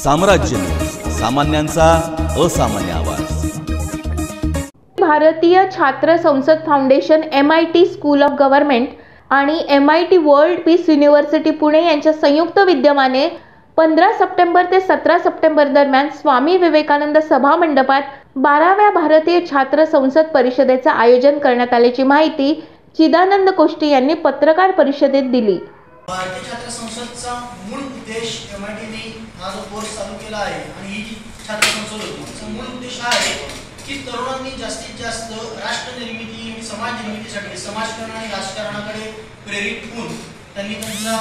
साम्राज्य न्यूज, सामान्यांचा असामान्य आवाज। भारतीय छात्र संसद foundation, MIT school of government आणि MIT world peace university Pune यांच्या संयुक्त विद्यमाने 15 सप्टेंबर ते 17 सप्टेंबर दरम्यान स्वामी विवेकानंद सभा मंडपात 12व्या भारतीय छात्र संसद परिषदेचे आयोजन करण्यात आल्याची माहिती चिदानंद कोष्टी यांनी पत्रकार परिषदेत दिली। भारतीय छात्र संसदचा मूळ उद्देश MIT ने हा जो कोर्स चालू केला आहे आणि ही जी छात्र संसद होती त्याचा मूळ उद्देश हा आहे की तरुणांनी जास्तीत जास्त राष्ट्र निर्मिती आणि समाज निर्मितीसाठी समाजकारण आणि राजकारणाकडे प्रेरित होऊन त्यांनी त्यांचा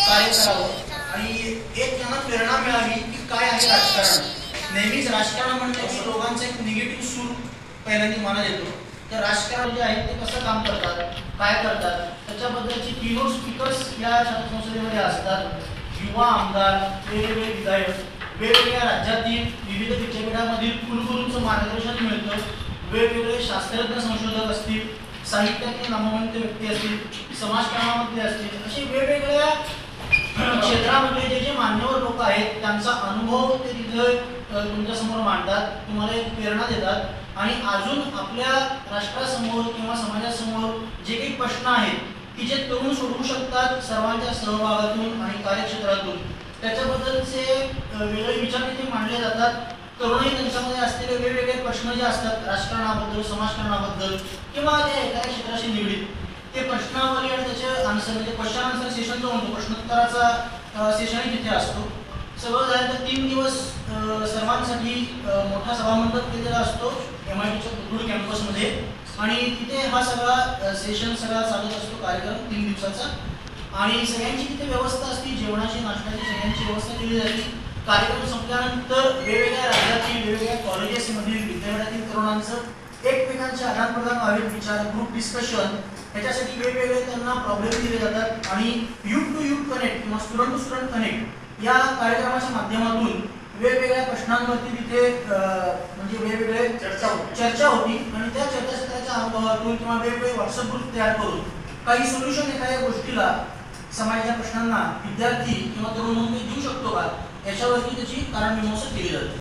कार्य करावं आणि एक त्यांना प्रेरणा मिळावी की काय आहे राजकारण। नेहमीच राजकारण म्हटलं की लोकांचा एक निगेटिव्ह सूर पहिल्यांदा मनात येतो। तर राजकारण जे आहे ते कसं काम करतात, काय करतात त्याच्याबद्दलचे कीनोट स्पीकर्स या छात्र संसदेमध्ये असतात। युवा आमदार, वेगवेगळे विधायक, वेगवेगळ्या राज्यातील विविध विद्यापीठांमधील कुलगुरूंचं मार्गदर्शन मिळतं। वेगवेगळे शास्त्रज्ञ संशोधक असतील, साहित्यातले नामवंत व्यक्ती असतील, समाजकारणामधले असतील, असे वेगवेगळ्या क्षेत्रामध्ये जे जे मान्यवर लोक आहेत त्यांचा अनुभव ते तिथे तुमच्यासमोर मांडतात, तुम्हाला एक प्रेरणा देतात आणि अजून आपल्या राष्ट्रासमोर किंवा समाजासमोर जे काही प्रश्न आहेत की जे तरुण सोडवू शकतात सर्वांच्या सहभागातून आणि कार्यक्षेत्रातून त्याच्याबद्दलचे वेगळे विचार तिथे मांडले जातात। तरुणही त्यांच्यामध्ये असलेले वेगवेगळे प्रश्न जे असतात राजकारणाबद्दल, समाजकारणाबद्दल किंवा त्या एखाद्या क्षेत्राशी निगडीत ते प्रश्नावली आणि त्याचे आन्सर म्हणजे क्वेश्चन आन्सर सेशन जो म्हणतो प्रश्नोत्तराचा सेशनही तिथे असतो। सगळं झालं तर 3 दिवस सर्वांसाठी मोठा सभामंडप केलेला असतो MITच्या पुतूर कॅम्पसमध्ये आणि तिथे हा सगळा सेशन सगळा चालत असतो कार्यक्रम 3 दिवसाचा आणि सगळ्यांची तिथे व्यवस्था असते, जेवणाची नाश्त्याची सगळ्यांची व्यवस्था केली जाते। कार्यक्रम संपल्यानंतर वेगवेगळ्या राज्यातील वेगवेगळ्या कॉलेजेसमधील विद्यापीठातील तरुणांचं एकमेकांचे आदानप्रदान व्हावे, विचार ग्रुप डिस्कशन याच्यासाठी वेगवेगळे त्यांना प्रॉब्लेम दिले जातात आणि युथ टू युथ कनेक्ट किंवा स्टुडंट टू स्टुडंट कनेक्ट या कार्यक्रमाच्या माध्यमातून वेगवेगळ्या प्रश्नांवरती तिथे म्हणजे वेगवेगळे चर्चा होती आणि त्या चर्चासत्राच्या अनुभवातून किंवा वेगवेगळे व्हॉट्सअप ग्रुप तयार करून काही सोल्युशन एखाद्या गोष्टीला समाजाच्या प्रश्नांना विद्यार्थी किंवा तरुण म्हणून देऊ शकतो का याच्यावरती त्याची कारणमीमांसा केली जाते।